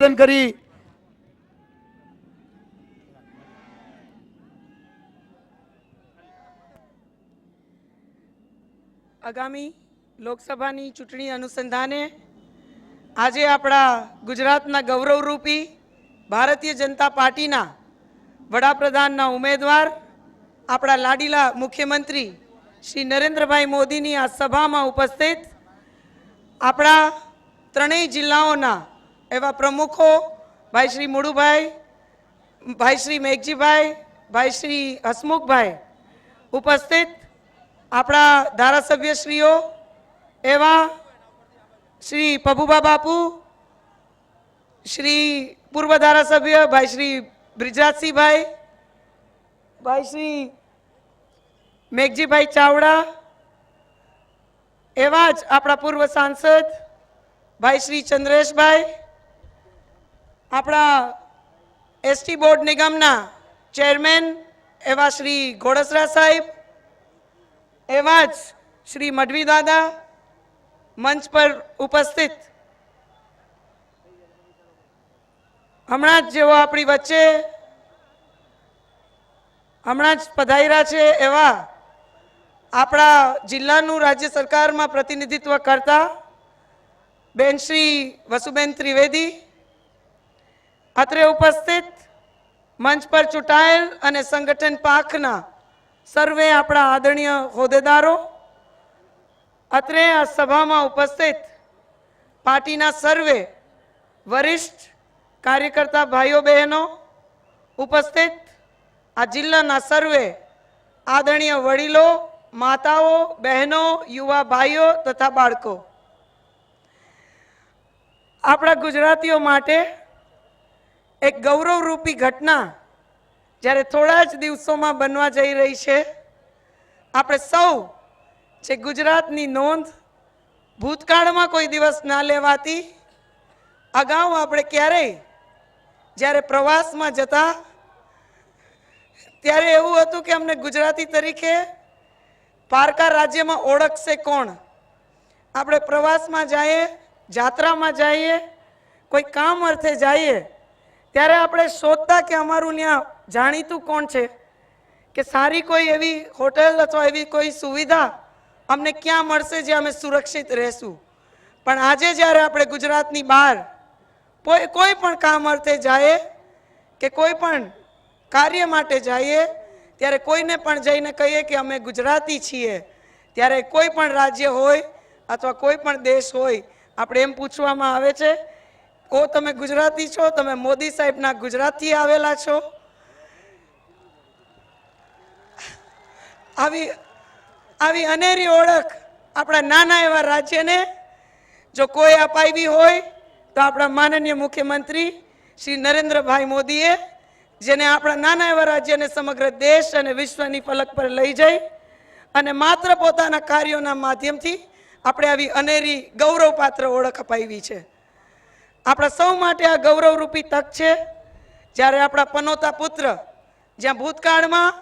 અભિવાદન કરી આગામી લોકસભાની ચૂંટણી અનુસંધાને આજે આપણા ગુજરાતના ગૌરવરૂપી ભારતીય જનતા પાર્ટીના વડાપ્રધાનના ઉમેદવાર આપણા લાડીલા મુખ્યમંત્રી શ્રી નરેન્દ્રભાઈ મોદીની આ સભામાં ઉપસ્થિત આપણા ત્રણેય જિલ્લાઓના એવા પ્રમુખો ભાઈ શ્રી મુળુભાઈ, ભાઈ શ્રી મેઘજીભાઈ, ભાઈ શ્રી હસમુખભાઈ ઉપસ્થિત આપણા ધારાસભ્યશ્રીઓ એવા શ્રી પબુભા બાપુ, શ્રી પૂર્વ ધારાસભ્ય ભાઈ શ્રી બ્રિજરાજસિંહભાઈ, ભાઈ શ્રી મેઘજીભાઈ ચાવડા, એવા જ આપણા પૂર્વ સાંસદ ભાઈ શ્રી ચંદ્રેશભાઈ, આપણા એસટી બોર્ડ નિગમના ચેરમેન એવા શ્રી ઘોડસરા સાહેબ, એવા જ શ્રી મઢવી દાદા મંચ પર ઉપસ્થિત હમણાં જ જેઓ આપણી વચ્ચે હમણાં જ પધાર્યા છે એવા આપણા જિલ્લાનું રાજ્ય સરકારમાં પ્રતિનિધિત્વ કરતા બેન શ્રી વસુબેન ત્રિવેદી, અત્રે ઉપસ્થિત મંચ પર ચૂંટાયેલ અને સંગઠન પાંખના સર્વે આપણા આદરણીય હોદ્દેદારો, અત્રે આ સભામાં ઉપસ્થિત પાર્ટીના સર્વે વરિષ્ઠ કાર્યકર્તા ભાઈઓ બહેનો, ઉપસ્થિત આ જિલ્લાના સર્વે આદરણીય વડીલો, માતાઓ, બહેનો, યુવા ભાઈઓ તથા બાળકો, આપણા ગુજરાતીઓ માટે એક ગૌરવરૂપી ઘટના જ્યારે થોડા જ દિવસોમાં બનવા જઈ રહી છે. આપણે સૌ જે ગુજરાતની નોંધ ભૂતકાળમાં કોઈ દિવસ ના લેવાતી, અગાઉ આપણે ક્યારેય જ્યારે પ્રવાસમાં જતા ત્યારે એવું હતું કે અમને ગુજરાતી તરીકે પારકા રાજ્યમાં ઓળખશે કોણ. આપણે પ્રવાસમાં જઈએ, જાત્રામાં જઈએ, કોઈ કામ અર્થે જઈએ ત્યારે આપણે શોધતા કે અમારું ત્યાં જાણીતું કોણ છે, કે સારી કોઈ એવી હોટલ અથવા એવી કોઈ સુવિધા અમને ક્યાં મળશે જે અમે સુરક્ષિત રહેશું. પણ આજે જ્યારે આપણે ગુજરાતની બહાર કોઈ પણ કામ અર્થે જઈએ કે કોઈ પણ કાર્ય માટે જઈએ ત્યારે કોઈને પણ જઈને કહીએ કે અમે ગુજરાતી છીએ, ત્યારે કોઈ પણ રાજ્ય હોય અથવા કોઈ પણ દેશ હોય આપણે એમ પૂછવામાં આવે છે ઓ તમે ગુજરાતી છો, તમે મોદી સાહેબના ગુજરાતથી આવેલા છો. આવી અનેરી ઓળખ આપણા નાના એવા રાજ્યને જો કોઈ અપાવી હોય તો આપણા માનનીય મુખ્યમંત્રી શ્રી નરેન્દ્રભાઈ મોદીએ, જેને આપણા નાના એવા રાજ્યને સમગ્ર દેશ અને વિશ્વની ફલક પર લઈ જઈ અને માત્ર પોતાના કાર્યોના માધ્યમથી આપણે આવી અનેરી ગૌરવપાત્ર ઓળખ અપાવી છે. આપણા સૌ માટે આ ગૌરવરૂપી તક છે જ્યારે આપણા પનોતા પુત્ર, જ્યાં ભૂતકાળમાં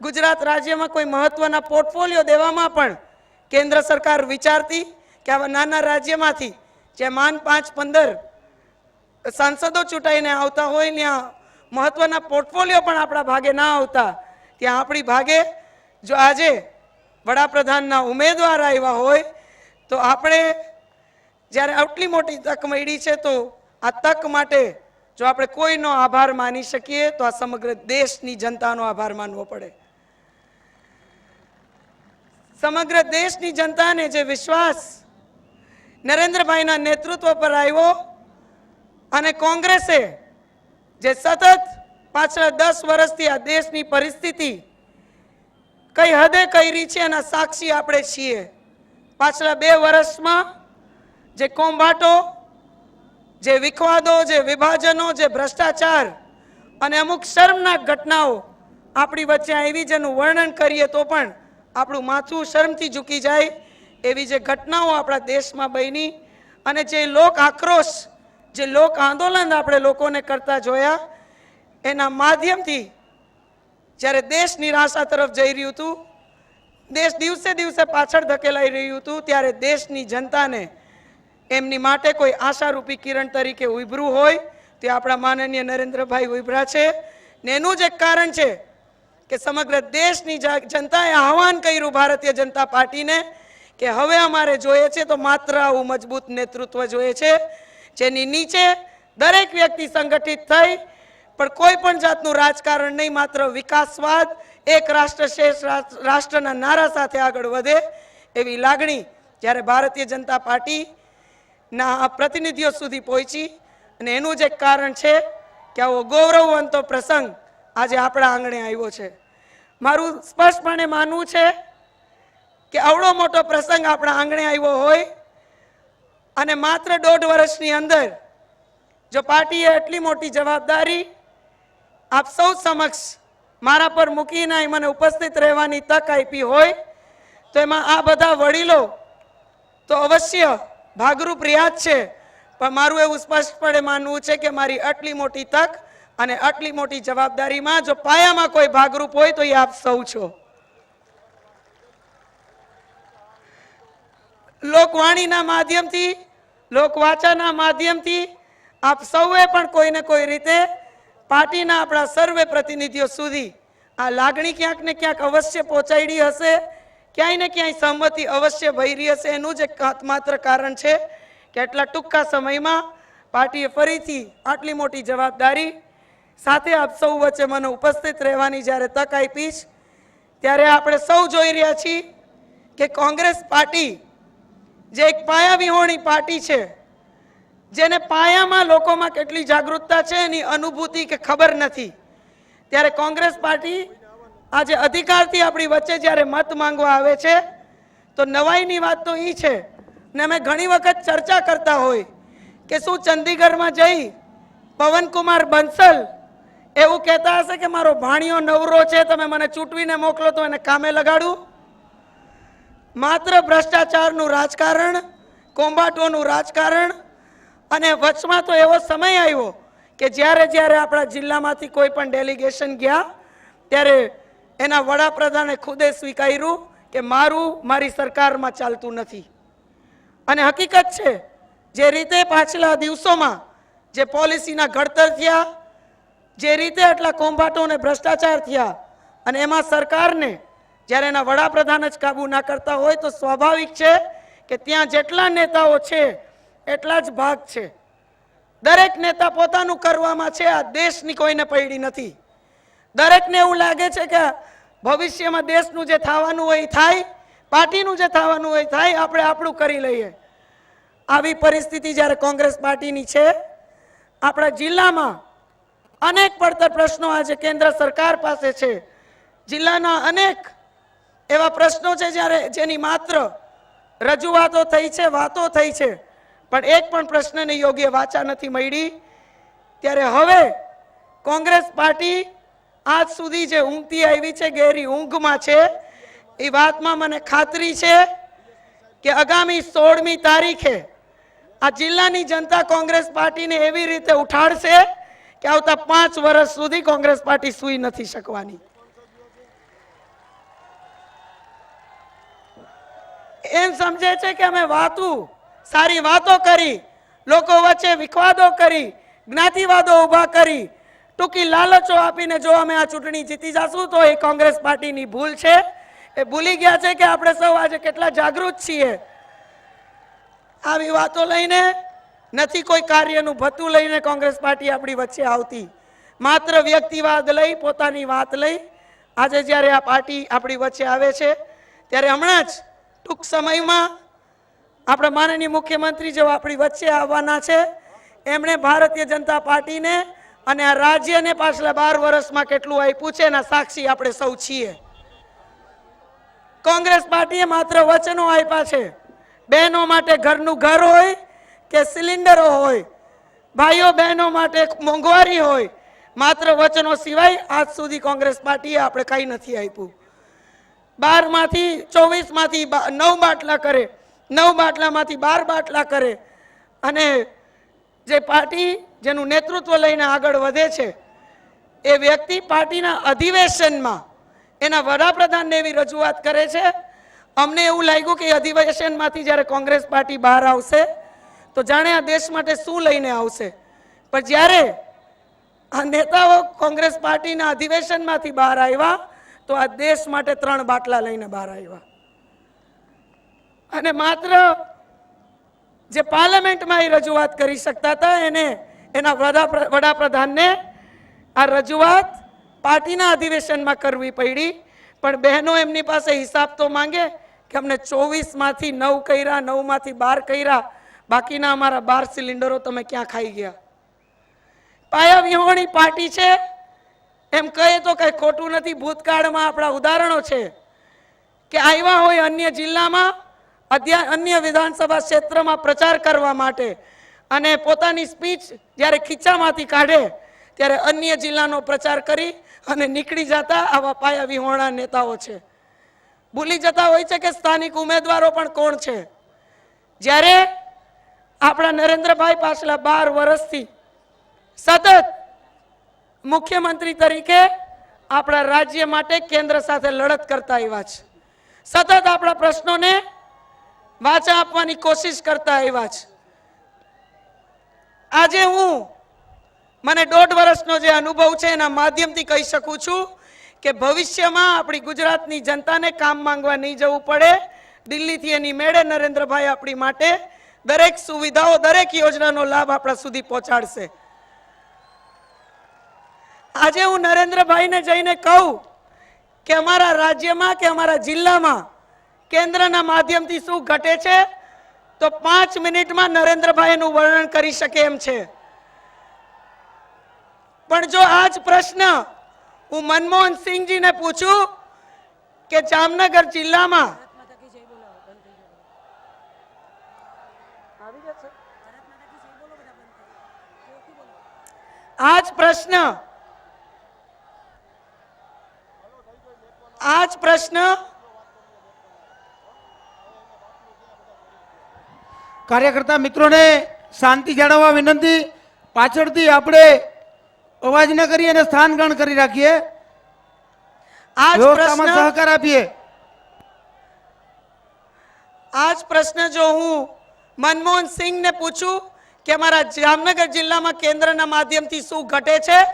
ગુજરાત રાજ્યમાં કોઈ મહત્વના પોર્ટફોલિયો દેવામાં પણ કેન્દ્ર સરકાર વિચારતી કે આવા નાના રાજ્યમાંથી જ્યાં 5-15 સાંસદો ચૂંટાઈને આવતા હોય ત્યાં મહત્વના પોર્ટફોલિયો પણ આપણા ભાગે ના આવતા, ત્યાં આપણી ભાગે જો આજે વડાપ્રધાનના ઉમેદવાર આવ્યા હોય તો આપણે જ્યારે આટલી મોટી તક મળી છે તો આ તક માટે જો આપણે કોઈનો આભાર માની શકીએ તો આ સમગ્ર દેશની જનતાનો આભાર માનવો પડે. સમગ્ર દેશની જનતાને જે વિશ્વાસ નરેન્દ્રભાઈના નેતૃત્વ પર આવ્યો અને કોંગ્રેસે જે સતત પાછલા 10 વર્ષથી આ દેશની પરિસ્થિતિ કઈ હદે કરી છે એના સાક્ષી આપણે છીએ. પાછલા 2 વર્ષમાં જે કોંભાટો, જે વિખવાદો, જે વિભાજનો, જે ભ્રષ્ટાચાર અને અમુક શર્મનાક ઘટનાઓ આપણી વચ્ચે આવી જેનું વર્ણન કરીએ તો પણ આપણું માથું શરમથી ઝૂકી જાય એવી જે ઘટનાઓ આપણા દેશમાં બની અને જે લોક આક્રોશ, જે લોક આંદોલન આપણે લોકોને કરતા જોયા એના માધ્યમથી જ્યારે દેશ નિરાશા તરફ જઈ રહ્યું હતું, દેશ દિવસે દિવસે પાછળ ધકેલાઈ રહ્યું હતું, ત્યારે દેશની જનતાને એમની માટે કોઈ આશારૂપી કિરણ તરીકે ઉભર્યું હોય તે આપણા માનનીય નરેન્દ્રભાઈ ઉભરા છે ને એનું જ એક કારણ છે કે સમગ્ર દેશની જનતાએ આહવાન કર્યું ભારતીય જનતા પાર્ટીને કે હવે અમારે જોઈએ છે તો માત્ર આવું મજબૂત નેતૃત્વ જોઈએ છે જેની નીચે દરેક વ્યક્તિ સંગઠિત થઈ પણ કોઈ પણ જાતનું રાજકારણ નહીં, માત્ર વિકાસવાદ, એક રાષ્ટ્ર શ્રેષ્ઠ રાષ્ટ્રના નારા સાથે આગળ વધે એવી લાગણી જ્યારે ભારતીય જનતા પાર્ટીના પ્રતિનિધિઓ સુધી પહોંચી અને એનું જ એક કારણ છે કે આવો ગૌરવવંતો પ્રસંગ આજે આપણા આંગણે આવ્યો છે. મારું સ્પષ્ટપણે માનવું છે કે આવડો મોટો પ્રસંગ આપણા આંગણે આવ્યો હોય અને માત્ર 1.5 વર્ષની અંદર જો પાર્ટીએ એટલી મોટી જવાબદારી આપ સૌ સમક્ષ મારા પર મૂકીને મને ઉપસ્થિત રહેવાની તક આપી હોય તો એમાં આ બધા વડીલો તો અવશ્ય ભાગરૂપ રહ્યા જ છે, પણ મારું એવું સ્પષ્ટપણે માનવું છે કે મારી આટલી મોટી તક અને આટલી મોટી જવાબદારીમાં જો પાયામાં કોઈ ભાગરૂપ હોય તો એ આપ સૌ છો. લોકવાણીના માધ્યમથી, લોકવાચાના માધ્યમથી આપ સૌએ પણ કોઈને કોઈ રીતે પાર્ટીના આપણા સર્વે પ્રતિનિધિઓ સુધી આ લાગણી ક્યાંક ને ક્યાંક અવશ્ય પહોંચાડી હશે, ક્યાંય ને ક્યાંય સહમતિ અવશ્ય ભરી હશે. એનું જ એકમાત્ર કારણ છે કે આટલા ટૂંકા સમયમાં પાર્ટીએ ફરીથી આટલી મોટી જવાબદારી સાથે આપ સૌ વચ્ચે મને ઉપસ્થિત રહેવાની જ્યારે તક આપી ત્યારે આપણે સૌ જોઈ રહ્યા છીએ કે કોંગ્રેસ પાર્ટી જે એક પાયા વિહોણી પાર્ટી છે, જેને પાયામાં લોકોમાં કેટલી જાગૃતતા છે એની અનુભૂતિ કે ખબર નથી, ત્યારે કોંગ્રેસ પાર્ટી આજે અધિકારથી આપણી વચ્ચે જ્યારે મત માંગવા આવે છે તો નવાઈની વાત તો એ છે ને અમે ઘણી વખત ચર્ચા કરતા હોય કે શું ચંદીગઢમાં જઈ પવનકુમાર બંસલ એવું કહેતા હશે કે મારો ભાણિયો નવરો છે, તમે મને ચૂંટવીને મોકલો તો એને કામે લગાડું? માત્ર ભ્રષ્ટાચારનું રાજકારણ, કોમ્બાટોનું રાજકારણ અને વચમાં તો એવો સમય આવ્યો કે જ્યારે જ્યારે આપણા જિલ્લામાંથી કોઈ પણ ડેલિગેશન ગયા ત્યારે એના વડાપ્રધાને ખુદે સ્વીકાર્યું કે મારી સરકારમાં ચાલતું નથી. અને હકીકત છે જે રીતે પાછલા દિવસોમાં જે પોલિસીના ઘડતર થયા, જે રીતે આટલા કોમ્બાટો અને ભ્રષ્ટાચાર થયા અને એમાં સરકારને જ્યારે એના વડાપ્રધાન જ કાબુ ના કરતા હોય તો સ્વાભાવિક છે કે ત્યાં જેટલા નેતાઓ છે એટલા જ ભાગ છે. દરેક નેતા પોતાનું કરવામાં છે, આ દેશની કોઈને પડી નથી. દરેકને એવું લાગે છે કે ભવિષ્યમાં દેશનું જે થવાનું હોય થાય, પાર્ટીનું જે થવાનું હોય થાય, આપણે આપણું કરી લઈએ. આવી પરિસ્થિતિ જ્યારે કોંગ્રેસ પાર્ટીની છે, આપણા જિલ્લામાં અનેક પડતર પ્રશ્નો આજે કેન્દ્ર સરકાર પાસે છે. જિલ્લાના અનેક એવા પ્રશ્નો છે જેની માત્ર રજૂઆતો થઈ છે, વાતો થઈ છે, પણ એક પણ પ્રશ્નને યોગ્ય વાચા નથી મળી. ત્યારે હવે કોંગ્રેસ પાર્ટી આજ સુધી જે ઊંઘતી આવી છે, ગહેરી ઊંઘમાં છે, એ વાતમાં મને ખાતરી છે કે આગામી 16મી તારીખે આ જિલ્લાની જનતા કોંગ્રેસ પાર્ટીને એવી રીતે ઉઠાડશે કે આવતા 5 વર્ષ સુધી કોંગ્રેસ પાર્ટી સૂઈ નથી શકવાની. એમ સમજે છે કે અમે સારી વાતો કરી, લોકો વચ્ચે વિખવાદો કરી, જ્ઞાતિવાદો ઉભા કરી, ટૂંકી લાલચો આપીને જો અમે આ ચૂંટણી જીતી જશું તો એ કોંગ્રેસ પાર્ટીની ભૂલ છે. એ ભૂલી ગયા છે કે આપણે સૌ આજે કેટલા જાગૃત છીએ. આવી વાતો લઈને નથી, કોઈ કાર્યનું ભથ્થું લઈને કોંગ્રેસ પાર્ટી આપણી વચ્ચે આવતી, માત્ર વ્યક્તિવાદ લઈ, પોતાની વાત લઈ આજે જ્યારે આ પાર્ટી આપણી વચ્ચે આવે છે ત્યારે હમણાં જ ટૂંક સમયમાં આપણા માનનીય મુખ્યમંત્રી જો આપણી વચ્ચે આવવાના છે, એમણે ભારતીય જનતા પાર્ટીને અને આ રાજ્યને પાછલા 12 વર્ષમાં કેટલું આપ્યું છે એના સાક્ષી આપણે સૌ છીએ. કોંગ્રેસ પાર્ટીએ માત્ર વચનો આપ્યા છે. બહેનો માટે ઘરનું ઘર હોય કે સિલિન્ડરો હોય, ભાઈઓ બહેનો માટે મોંઘવારી હોય, માત્ર વચનો સિવાય આજ સુધી કોંગ્રેસ પાર્ટીએ આપણે કંઈ નથી આપ્યું. 12માંથી 24માંથી 9 બાટલા કરે, 9 બાટલામાંથી 12 બાટલા કરે અને જે પાર્ટી જેનું નેતૃત્વ લઈને આગળ વધે છે એ વ્યક્તિ પાર્ટીના અધિવેશનમાં એના વડાપ્રધાનને એવી રજૂઆત કરે છે. અમને એવું લાગ્યું કે અધિવેશનમાંથી જ્યારે કોંગ્રેસ પાર્ટી બહાર આવશે તો જાણે આ દેશ માટે શું લઈને આવશે. પણ જ્યારે આ નેતાઓ કોંગ્રેસ પાર્ટીના અધિવેશનમાંથી બહાર આવ્યા તો આ દેશ માટે 3 બાટલા લઈને બહાર આવ્યા અને માત્ર જે પાર્લામેન્ટમાં એ રજૂઆત કરી શકતા હતા એને એના વડાપ્રધાનને આ રજૂઆત પાર્ટીના અધિવેશનમાં કરવી પડી પણ બહેનો એમની પાસે હિસાબ તો માંગે કે અમને 24 માંથી 9 કર્યા 9 માંથી 12 કર્યા બાકીના અમારા 12 સિલિન્ડરો તમે ક્યાં ખાઈ ગયા પાયા વિહોણી પાર્ટી છે એમ કહે તો કઈ ખોટું નથી ભૂતકાળમાં આપણા ઉદાહરણો છે કે આવ્યા હોય અન્ય જિલ્લામાં અન્ય વિધાનસભા ક્ષેત્રમાં પ્રચાર કરવા માટે અને પોતાની સ્પીચ જ્યારે ખીચામાંથી કાઢે ત્યારે અન્ય જિલ્લાનો પ્રચાર કરી અને નીકળી જતા આવા પાયા વિહોણા નેતાઓ છે ભૂલી જતા હોય છે કે સ્થાનિક ઉમેદવારો પણ કોણ છે જ્યારે આપણા નરેન્દ્રભાઈ પાછલા 12 વર્ષથી સતત મુખ્યમંત્રી તરીકે આપણા રાજ્ય માટે કેન્દ્ર સાથે લડત કરતા આવ્યા છે સતત આપણા પ્રશ્નોને વાચા આપવાની કોશિશ કરતા આવ્યા છે આજે હું મને 1.5 વર્ષનો જે અનુભવ છે એના માધ્યમથી કહી શકું છું કે ભવિષ્યમાં આપણી ગુજરાતની જનતાને કામ માંગવા નહીં જવું પડે દિલ્હીથી એની મેળે નરેન્દ્રભાઈ આપણી માટે દરેક સુવિધાઓ દરેક યોજનાનો લાભ આપણા સુધી પહોંચાડશે આજે હું નરેન્દ્રભાઈને જઈને કહું કે અમારા રાજ્યમાં કે અમારા જિલ્લામાં કેન્દ્રના માધ્યમથી શું ઘટે છે તો 5 મિનિટમાં નરેન્દ્રભાઈ એનું વર્ણન કરી શકે એમ છે પણ જો આજ પ્રશ્ન હું મનમોહન સિંહજીને પૂછું કે જામનગર જિલ્લામાં આજ પ્રશ્ન કાર્યકર્તા મિત્રોને શાંતિ જાળવવા વિનંતી પાછળથી આપણે અવાજ ન કરીએ અને સ્થાન ગ્રહણ કરી રાખીએ વ્યવસ્થામાં સહકાર આપીએ આજ પ્રશ્ન જો હું મનમોહન સિંહને પૂછું કે અમારા જામનગર જિલ્લામાં કેન્દ્રના માધ્યમથી શું ઘટે છે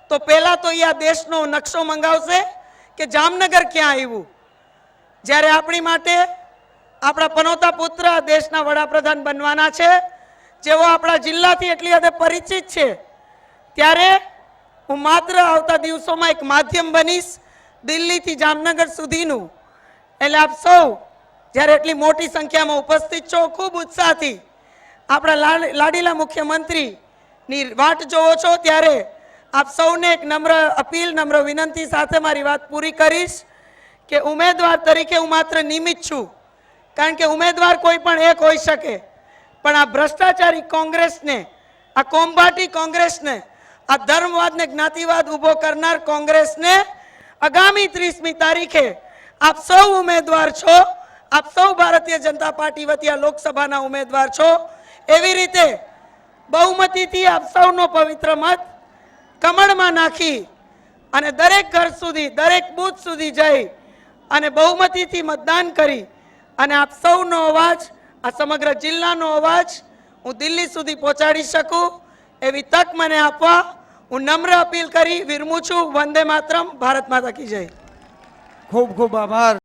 તો પહેલા તો આ દેશનો નકશો મંગાવશે કે જામનગર ક્યાં આવ્યું જ્યારે આપણી માટે આપણા પનોતા પુત્ર દેશના વડાપ્રધાન બનવાના છે જેઓ આપણા જિલ્લાથી એટલી હદે પરિચિત છે ત્યારે હું માત્ર આવતા દિવસોમાં એક માધ્યમ બનીશ દિલ્હીથી જામનગર સુધીનું એટલે આપ સૌ જ્યારે એટલી મોટી સંખ્યામાં ઉપસ્થિત છો ખૂબ ઉત્સાહથી આપણા લાડીલા મુખ્યમંત્રીની વાટ જોવો છો ત્યારે આપ સૌને એક નમ્ર અપીલ નમ્ર વિનંતી સાથે મારી વાત પૂરી કરીશ કે ઉમેદવાર તરીકે હું માત્ર નિમિત્ત છું કારણ કે ઉમેદવાર કોઈ પણ એક હોઈ શકે પણ આ ભ્રષ્ટાચારી કોંગ્રેસને આ કોમબાટી કોંગ્રેસને આ ધર્મવાદને જ્ઞાતિવાદ ઊભો કરનાર કોંગ્રેસને આગામી 30મી તારીખે આપ સૌ ઉમેદવાર છો આપ સૌ ભારતીય જનતા પાર્ટી વતી આ લોકસભાના ઉમેદવાર છો એવી રીતે બહુમતીથી આપ સૌનો પવિત્ર મત કમળમાં નાખી અને દરેક ઘર સુધી દરેક બૂથ સુધી જઈ અને બહુમતીથી મતદાન કરી અને આપ સૌનો અવાજ આ સમગ્ર જિલ્લાનો અવાજ હું દિલ્હી સુધી પહોંચાડી શકું એવી તક મને આપવા હું નમ્ર અપીલ કરી વિરમું છું વંદે માતરમ ભારત માતા કી જય ખૂબ ખૂબ આભાર